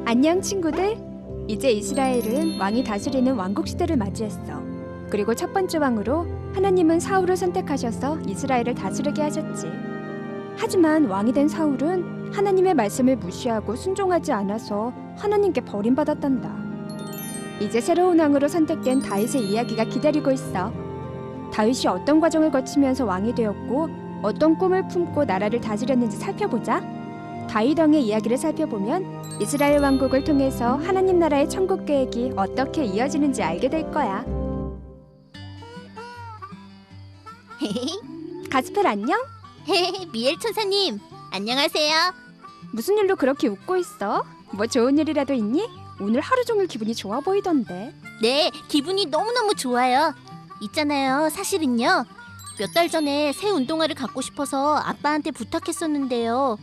안녕 친구들. 이제 이스라엘은 왕이 다스리는 왕국 시대를 맞이했어. 그리고 첫 번째 왕으로 하나님은 사울을 선택하셔서 이스라엘을 다스리게 하셨지. 하지만 왕이 된 사울은 하나님의 말씀을 무시하고 순종하지 않아서 하나님께 버림받았단다. 이제 새로운 왕으로 선택된 다윗의 이야기가 기다리고 있어. 다윗이 어떤 과정을 거치면서 왕이 되었고 어떤 꿈을 품고 나라를 다스렸는지 살펴보자. 다윗 왕의 이야기를 살펴보면 이스라엘 왕국을 통해서 하나님 나라의 천국 계획이 어떻게 이어지는지 알게 될 거야. 가스펠 안녕? 미엘 천사님, 안녕하세요. 무슨 일로 그렇게 웃고 있어? 뭐 좋은 일이라도 있니? 오늘 하루 종일 기분이 좋아 보이던데. 네, 기분이 너무너무 좋아요. 있잖아요, 사실은요. 몇 달 전에 새 운동화를 갖고 싶어서 아빠한테 부탁했었는데요.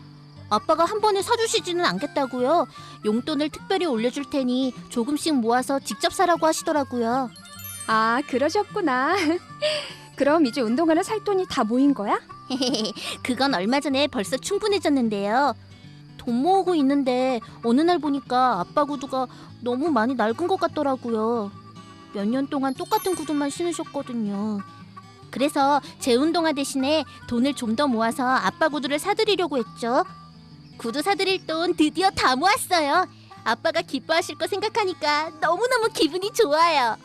아빠가 한 번에 사주시지는 않겠다고요. 용돈을 특별히 올려줄 테니 조금씩 모아서 직접 사라고 하시더라고요. 아, 그러셨구나. 그럼 이제 운동화를 살 돈이 다 모인 거야? 그건 얼마 전에 벌써 충분해졌는데요. 돈 모으고 있는데 어느 날 보니까 아빠 구두가 너무 많이 낡은 것 같더라고요. 몇 년 동안 똑같은 구두만 신으셨거든요. 그래서 제 운동화 대신에 돈을 좀 더 모아서 아빠 구두를 사드리려고 했죠. 구두 사드릴 돈 드디어 다 모았어요. 아빠가 기뻐하실 거 생각하니까 너무너무 기분이 좋아요.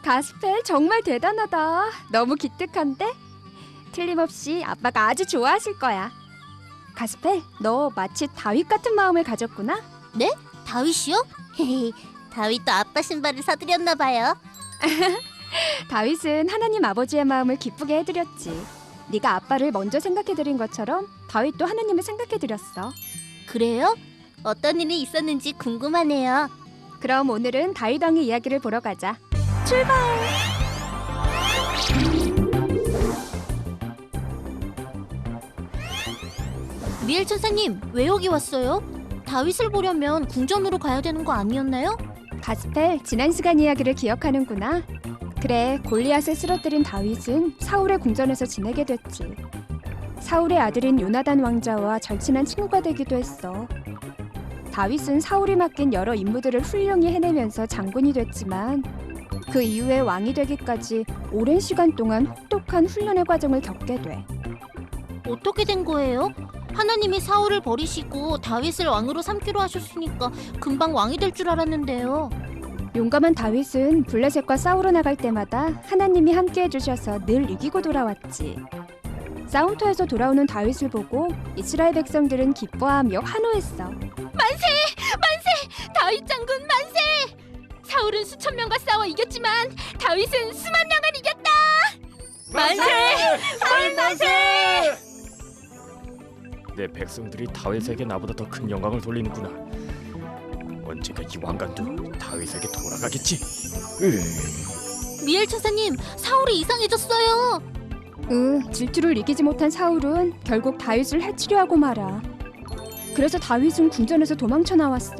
가스펠 정말 대단하다. 너무 기특한데? 틀림없이 아빠가 아주 좋아하실 거야. 가스펠, 너 마치 다윗 같은 마음을 가졌구나? 네? 다윗이요? 다윗도 아빠 신발을 사드렸나 봐요. 다윗은 하나님 아버지의 마음을 기쁘게 해드렸지. 네가 아빠를 먼저 생각해드린 것처럼 다윗도 하나님을 생각해드렸어. 그래요? 어떤 일이 있었는지 궁금하네요. 그럼 오늘은 다윗 왕의 이야기를 보러 가자. 출발! 미엘 천사님, 왜 여기 왔어요? 다윗을 보려면 궁전으로 가야 되는 거 아니었나요? 가스펠, 지난 시간 이야기를 기억하는구나. 그래, 골리앗을 쓰러뜨린 다윗은 사울의 궁전에서 지내게 됐지. 사울의 아들인 요나단 왕자와 절친한 친구가 되기도 했어. 다윗은 사울이 맡긴 여러 임무들을 훌륭히 해내면서 장군이 됐지만 그 이후에 왕이 되기까지 오랜 시간 동안 혹독한 훈련의 과정을 겪게 돼. 어떻게 된 거예요? 하나님이 사울을 버리시고 다윗을 왕으로 삼기로 하셨으니까 금방 왕이 될 줄 알았는데요. 용감한 다윗은 블레셋과 싸우러 나갈 때마다 하나님이 함께 해주셔서 늘 이기고 돌아왔지. 싸움터에서 돌아오는 다윗을 보고 이스라엘 백성들은 기뻐하며 환호했어. 만세! 다윗 장군 만세! 사울은 수천 명과 싸워 이겼지만 다윗은 수만 명을 이겼다! 만세! 만세! 내 백성들이 다윗에게 나보다 더 큰 영광을 돌리는구나. 언젠가 이 왕관도 다윗에게 돌아가겠지. 미엘 천사님, 사울이 이상해졌어요. 질투를 이기지 못한 사울은 결국 다윗을 해치려 하고 말아. 그래서 다윗은 궁전에서 도망쳐 나왔어.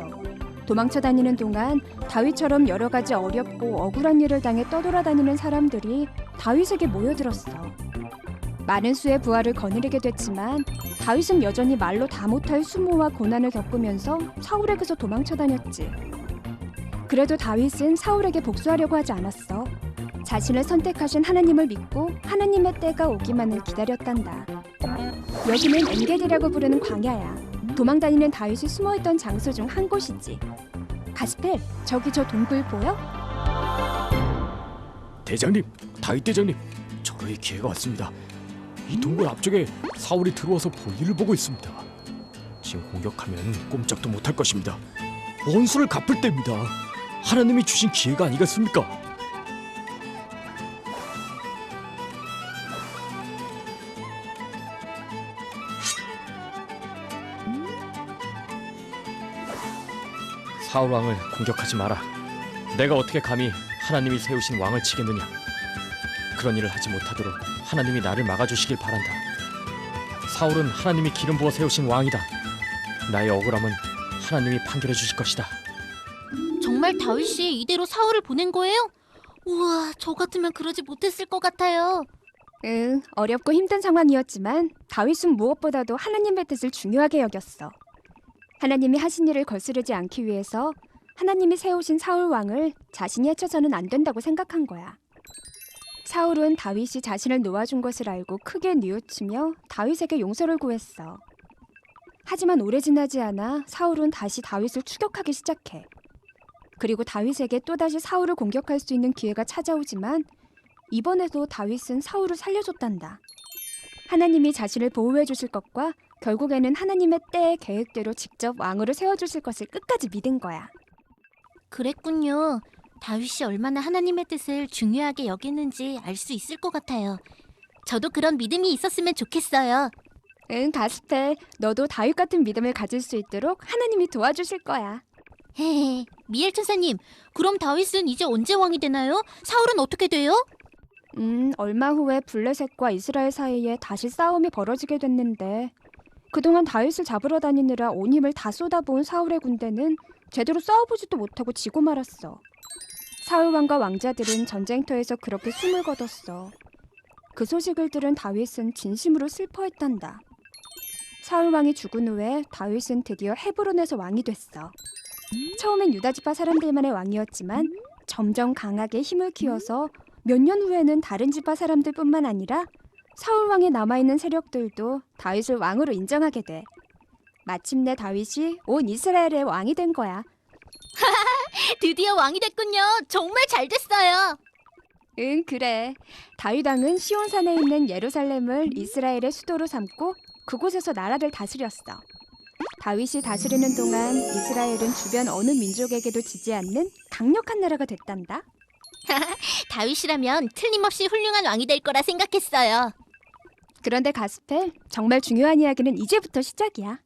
도망쳐 다니는 동안 다윗처럼 여러 가지 어렵고 억울한 일을 당해 떠돌아다니는 사람들이 다윗에게 모여들었어. 많은 수의 부하를 거느리게 됐지만 다윗은 여전히 말로 다 못할 수모와 고난을 겪으면서 사울에게서 도망쳐 다녔지. 그래도 다윗은 사울에게 복수하려고 하지 않았어. 자신을 선택하신 하나님을 믿고 하나님의 때가 오기만을 기다렸단다. 여기는 엔게디라고 부르는 광야야. 도망다니는 다윗이 숨어있던 장소 중 한 곳이지. 가스펠, 저기 저 동굴 보여? 대장님, 다윗 대장님, 절호의 기회가 왔습니다. 이 동굴 앞쪽에 사울이 들어와서 볼일을 보고 있습니다. 지금 공격하면 꼼짝도 못할 것입니다. 원수를 갚을 때입니다. 하나님이 주신 기회가 아니겠습니까? 사울 왕을 공격하지 마라. 내가 어떻게 감히 하나님이 세우신 왕을 치겠느냐. 그런 일을 하지 못하도록 하나님이 나를 막아주시길 바란다. 사울은 하나님이 기름 부어 세우신 왕이다. 나의 억울함은 하나님이 판결해 주실 것이다. 정말 다윗이 이대로 사울을 보낸 거예요? 우와, 저 같으면 그러지 못했을 것 같아요. 어렵고 힘든 상황이었지만 다윗은 무엇보다도 하나님의 뜻을 중요하게 여겼어. 하나님이 하신 일을 거스르지 않기 위해서 하나님이 세우신 사울 왕을 자신이 해쳐서는 안 된다고 생각한 거야. 사울은 다윗이 자신을 놓아준 것을 알고 크게 뉘우치며 다윗에게 용서를 구했어. 하지만 오래 지나지 않아 사울은 다시 다윗을 추격하기 시작해. 그리고 다윗에게 또다시 사울을 공격할 수 있는 기회가 찾아오지만 이번에도 다윗은 사울을 살려줬단다. 하나님이 자신을 보호해 주실 것과 결국에는 하나님의 때의 계획대로 직접 왕으로 세워주실 것을 끝까지 믿은 거야. 그랬군요. 다윗이 얼마나 하나님의 뜻을 중요하게 여기는지 알 수 있을 것 같아요. 저도 그런 믿음이 있었으면 좋겠어요. 응, 가스펠. 너도 다윗 같은 믿음을 가질 수 있도록 하나님이 도와주실 거야. 헤헤, 미엘 천사님, 그럼 다윗은 이제 언제 왕이 되나요? 사울은 어떻게 돼요? 얼마 후에 블레셋과 이스라엘 사이에 다시 싸움이 벌어지게 됐는데 그동안 다윗을 잡으러 다니느라 온 힘을 다 쏟아부은 사울의 군대는 제대로 싸워보지도 못하고 지고 말았어. 사울 왕과 왕자들은 전쟁터에서 그렇게 숨을 거뒀어. 그 소식을 들은 다윗은 진심으로 슬퍼했단다. 사울 왕이 죽은 후에 다윗은 드디어 헤브론에서 왕이 됐어. 처음엔 유다 지파 사람들만의 왕이었지만 점점 강하게 힘을 키워서 몇 년 후에는 다른 지파 사람들뿐만 아니라 사울 왕에 남아있는 세력들도 다윗을 왕으로 인정하게 돼. 마침내 다윗이 온 이스라엘의 왕이 된 거야. 드디어 왕이 됐군요. 정말 잘 됐어요. 응, 그래. 다윗 왕은 시온산에 있는 예루살렘을 이스라엘의 수도로 삼고 그곳에서 나라를 다스렸어. 다윗이 다스리는 동안 이스라엘은 주변 어느 민족에게도 지지 않는 강력한 나라가 됐단다. 다윗이라면 틀림없이 훌륭한 왕이 될 거라 생각했어요. 그런데 가스펠, 정말 중요한 이야기는 이제부터 시작이야.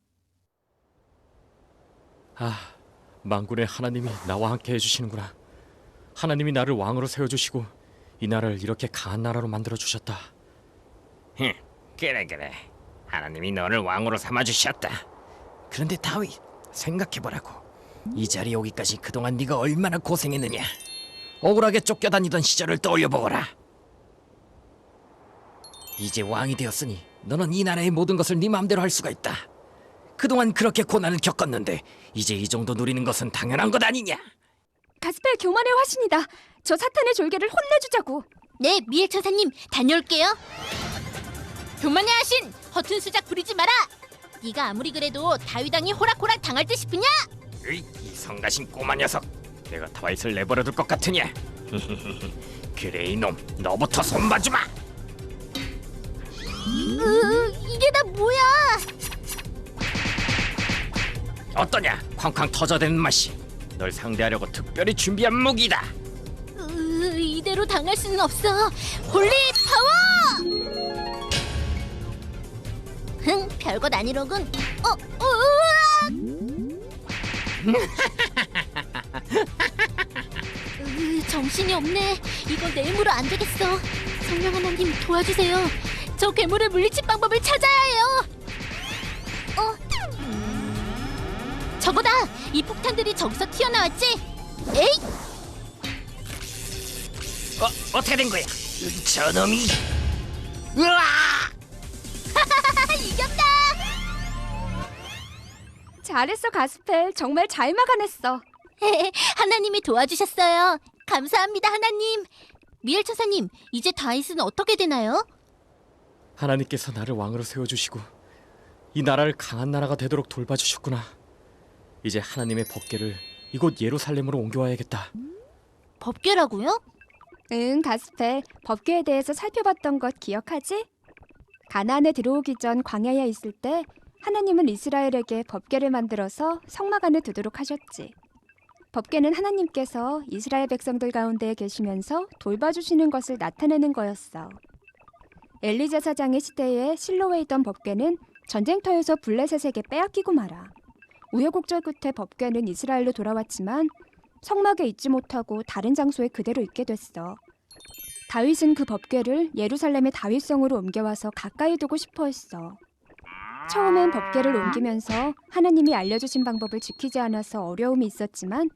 만군의 하나님이 나와 함께 해주시는구나. 하나님이 나를 왕으로 세워주시고 이 나라를 이렇게 강한 나라로 만들어주셨다. 그래. 하나님이 너를 왕으로 삼아주셨다. 그런데 다윗, 생각해보라고. 이 자리에 오기까지 그동안 네가 얼마나 고생했느냐. 억울하게 쫓겨다니던 시절을 떠올려보거라. 이제 왕이 되었으니 너는 이 나라의 모든 것을 네 마음대로 할 수가 있다. 그동안 그렇게 고난을 겪었는데 이제 이 정도 누리는 것은 당연한 것 아니냐. 가스펠, 교만의 화신이다. 저 사탄의 졸개를 혼내주자고. 네, 미엘 천사님, 다녀올게요. 교만의 하신, 허튼 수작 부리지 마라. 네가 아무리 그래도 다윗 왕이 호락호락 당할 듯 싶으냐? 이 성가신 꼬마 녀석, 내가 다윗을 내버려둘 것 같으냐? 그래 이놈, 너부터 손봐주마. 이게 다 뭐야? 어떠냐? 쾅쾅 터져대는 맛이 널 상대하려고 특별히 준비한 무기다. 이대로 당할 수는 없어. 홀리 파워! 흥, 별것 아니로군. 정신이 없네. 이거 내 힘으로 안 되겠어. 성령 하나님 도와주세요. 저 괴물을 물리칠 방법을 찾아야 해요. 저거다. 이 폭탄들이 저기서 튀어나왔지? 에이! 어떻게 된 거야? 저놈이. 으아! 이겼다. 잘했어, 가스펠. 정말 잘 막아냈어. 하나님이 도와주셨어요. 감사합니다, 하나님. 미엘 천사님, 이제 다윗은 어떻게 되나요? 하나님께서 나를 왕으로 세워주시고 이 나라를 강한 나라가 되도록 돌봐주셨구나. 이제 하나님의 법궤를 이곳 예루살렘으로 옮겨와야겠다. 법궤라고요? 응, 가스펠. 법궤에 대해서 살펴봤던 것 기억하지? 가나안에 들어오기 전 광야에 있을 때 하나님은 이스라엘에게 법궤를 만들어서 성막 안에 두도록 하셨지. 법궤는 하나님께서 이스라엘 백성들 가운데 계시면서 돌봐주시는 것을 나타내는 거였어. 엘리자 사장의 시대에 실로에 있던 법궤는 전쟁터에서 블레셋에게 빼앗기고 말아. 우여곡절 끝에 법궤는 이스라엘로 돌아왔지만 성막에 있지 못하고 다른 장소에 그대로 있게 됐어. 다윗은 그 법궤를 예루살렘의 다윗성으로 옮겨와서 가까이 두고 싶어 했어. 처음엔 법궤를 옮기면서 하나님이 알려주신 방법을 지키지 않아서 어려움이 있었지만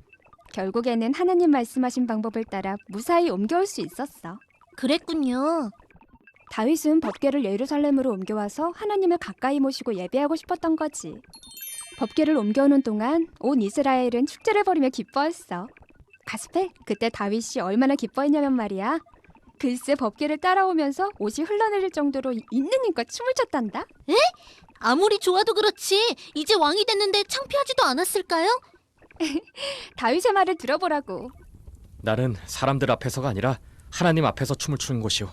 결국에는 하나님 말씀하신 방법을 따라 무사히 옮겨올 수 있었어. 그랬군요. 다윗은 법궤를 예루살렘으로 옮겨와서 하나님을 가까이 모시고 예배하고 싶었던 거지. 법궤를 옮겨오는 동안 온 이스라엘은 축제를 벌이며 기뻐했어. 가스펠, 그때 다윗이 얼마나 기뻐했냐면 말이야. 글쎄 법궤를 따라오면서 옷이 흘러내릴 정도로 있는 힘껏 춤을 췄단다. 아무리 좋아도 그렇지 이제 왕이 됐는데 창피하지도 않았을까요? 다윗의 말을 들어보라고. 나는 사람들 앞에서가 아니라 하나님 앞에서 춤을 추는 것이요.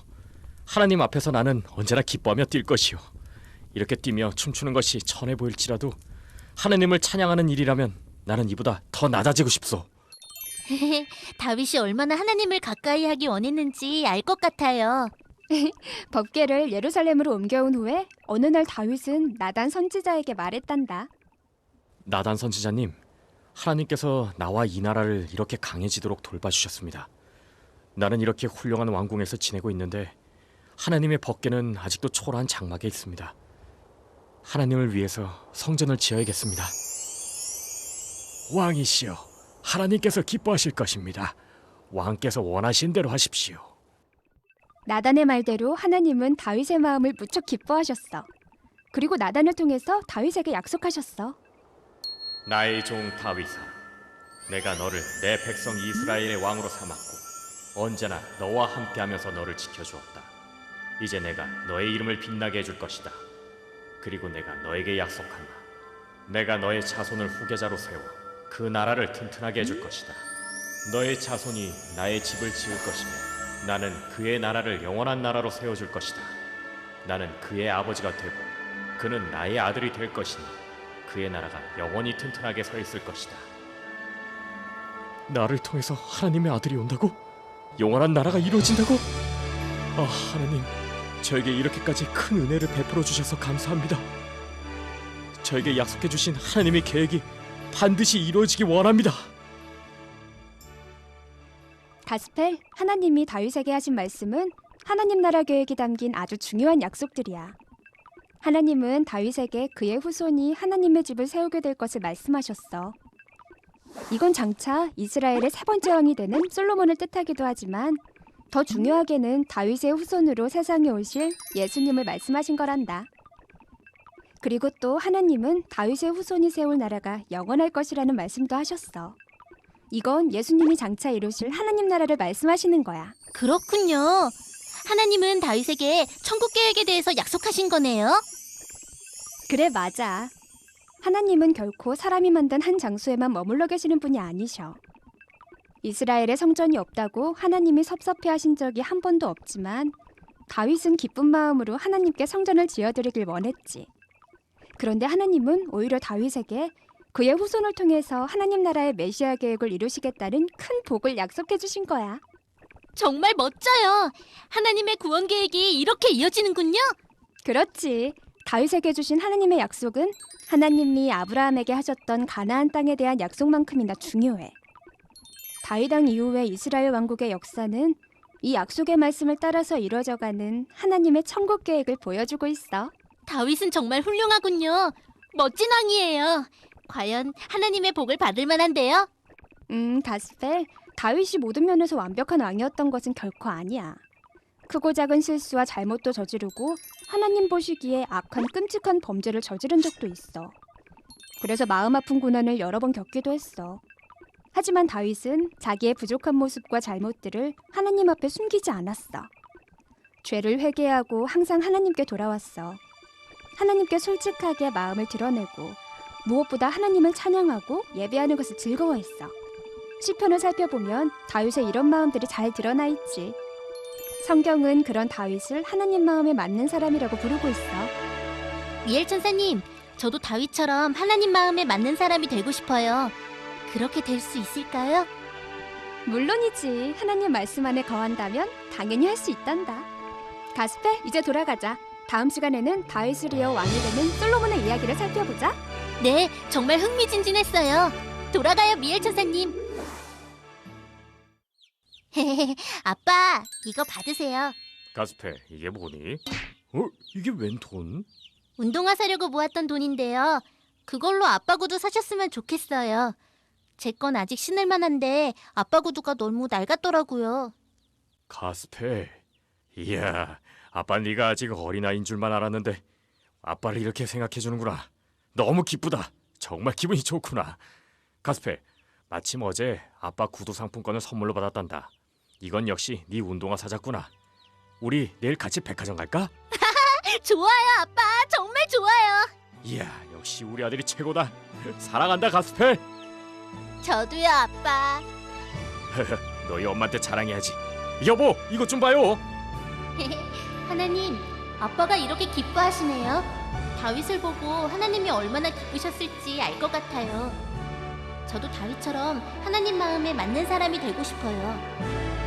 하나님 앞에서 나는 언제나 기뻐하며 뛸 것이요. 이렇게 뛰며 춤추는 것이 천해 보일지라도 하나님을 찬양하는 일이라면 나는 이보다 더 낮아지고 싶소. 다윗이 얼마나 하나님을 가까이 하기 원했는지 알 것 같아요. 법궤를 예루살렘으로 옮겨온 후에 어느 날 다윗은 나단 선지자에게 말했단다. 나단 선지자님, 하나님께서 나와 이 나라를 이렇게 강해지도록 돌봐주셨습니다. 나는 이렇게 훌륭한 왕궁에서 지내고 있는데 하나님의 법궤는 아직도 초라한 장막에 있습니다. 하나님을 위해서 성전을 지어야겠습니다. 왕이시여, 하나님께서 기뻐하실 것입니다. 왕께서 원하신 대로 하십시오. 나단의 말대로 하나님은 다윗의 마음을 무척 기뻐하셨어. 그리고 나단을 통해서 다윗에게 약속하셨어. 나의 종 다윗아, 내가 너를 내 백성 이스라엘의 왕으로 삼았고 언제나 너와 함께하면서 너를 지켜주었다. 이제 내가 너의 이름을 빛나게 해줄 것이다. 그리고 내가 너에게 약속한다. 내가 너의 자손을 후계자로 세워 그 나라를 튼튼하게 해줄 것이다. 너의 자손이 나의 집을 지을 것이며 나는 그의 나라를 영원한 나라로 세워줄 것이다. 나는 그의 아버지가 되고 그는 나의 아들이 될 것이니 그의 나라가 영원히 튼튼하게 서 있을 것이다. 나를 통해서 하나님의 아들이 온다고? 영원한 나라가 이루어진다고? 아, 하나님, 저에게 이렇게까지 큰 은혜를 베풀어 주셔서 감사합니다. 저에게 약속해 주신 하나님의 계획이 반드시 이루어지기 원합니다. 가스펠, 하나님이 다윗에게 하신 말씀은 하나님 나라 계획이 담긴 아주 중요한 약속들이야. 하나님은 다윗에게 그의 후손이 하나님의 집을 세우게 될 것을 말씀하셨어. 이건 장차 이스라엘의 세 번째 왕이 되는 솔로몬을 뜻하기도 하지만 더 중요하게는 다윗의 후손으로 세상에 오실 예수님을 말씀하신 거란다. 그리고 또 하나님은 다윗의 후손이 세울 나라가 영원할 것이라는 말씀도 하셨어. 이건 예수님이 장차 이루실 하나님 나라를 말씀하시는 거야. 그렇군요. 하나님은 다윗에게 천국 계획에 대해서 약속하신 거네요. 그래, 맞아. 하나님은 결코 사람이 만든 한 장소에만 머물러 계시는 분이 아니셔. 이스라엘에 성전이 없다고 하나님이 섭섭해하신 적이 한 번도 없지만 다윗은 기쁜 마음으로 하나님께 성전을 지어드리길 원했지. 그런데 하나님은 오히려 다윗에게 그의 후손을 통해서 하나님 나라의 메시아 계획을 이루시겠다는 큰 복을 약속해 주신 거야. 정말 멋져요. 하나님의 구원 계획이 이렇게 이어지는군요. 그렇지. 다윗에게 주신 하나님의 약속은 하나님이 아브라함에게 하셨던 가나안 땅에 대한 약속만큼이나 중요해. 다윗 왕 이후의 이스라엘 왕국의 역사는 이 약속의 말씀을 따라서 이루어져가는 하나님의 천국 계획을 보여주고 있어. 다윗은 정말 훌륭하군요. 멋진 왕이에요. 과연 하나님의 복을 받을 만한데요? 가스펠, 다윗이 모든 면에서 완벽한 왕이었던 것은 결코 아니야. 크고 작은 실수와 잘못도 저지르고 하나님 보시기에 악한 끔찍한 범죄를 저지른 적도 있어. 그래서 마음 아픈 고난을 여러 번 겪기도 했어. 하지만 다윗은 자기의 부족한 모습과 잘못들을 하나님 앞에 숨기지 않았어. 죄를 회개하고 항상 하나님께 돌아왔어. 하나님께 솔직하게 마음을 드러내고 무엇보다 하나님을 찬양하고 예배하는 것을 즐거워했어. 시편을 살펴보면 다윗의 이런 마음들이 잘 드러나 있지. 성경은 그런 다윗을 하나님 마음에 맞는 사람이라고 부르고 있어. 미엘 천사님, 저도 다윗처럼 하나님 마음에 맞는 사람이 되고 싶어요. 그렇게 될 수 있을까요? 물론이지. 하나님 말씀 안에 거한다면 당연히 할 수 있단다. 가스펠, 이제 돌아가자. 다음 시간에는 다윗을 이어 왕이 되는 솔로몬의 이야기를 살펴보자. 네, 정말 흥미진진했어요. 돌아가요, 미엘 천사님. 아빠, 이거 받으세요. 가스페, 이게 뭐니? 이게 웬 돈? 운동화 사려고 모았던 돈인데요. 그걸로 아빠 구두 사셨으면 좋겠어요. 제 건 아직 신을 만한데 아빠 구두가 너무 낡았더라고요. 가스페, 이야, 아빠 네가 아직 어린아이인 줄만 알았는데 아빠를 이렇게 생각해 주는구나. 너무 기쁘다. 정말 기분이 좋구나. 가스페, 마침 어제 아빠 구두 상품권을 선물로 받았단다. 이건 역시 네 운동화 사자꾸나. 우리 내일 같이 백화점 갈까? 좋아요, 아빠. 정말 좋아요. 이야, 역시 우리 아들이 최고다. 사랑한다, 가스페. 저도요, 아빠. 너희 엄마한테 자랑해야지. 여보, 이것 좀 봐요. 하나님, 아빠가 이렇게 기뻐하시네요. 다윗을 보고 하나님이 얼마나 기쁘셨을지 알 것 같아요. 저도 다윗처럼 하나님 마음에 맞는 사람이 되고 싶어요.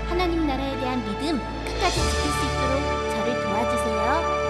하나님 나라에 대한 믿음 끝까지 지킬 수 있도록 저를 도와주세요.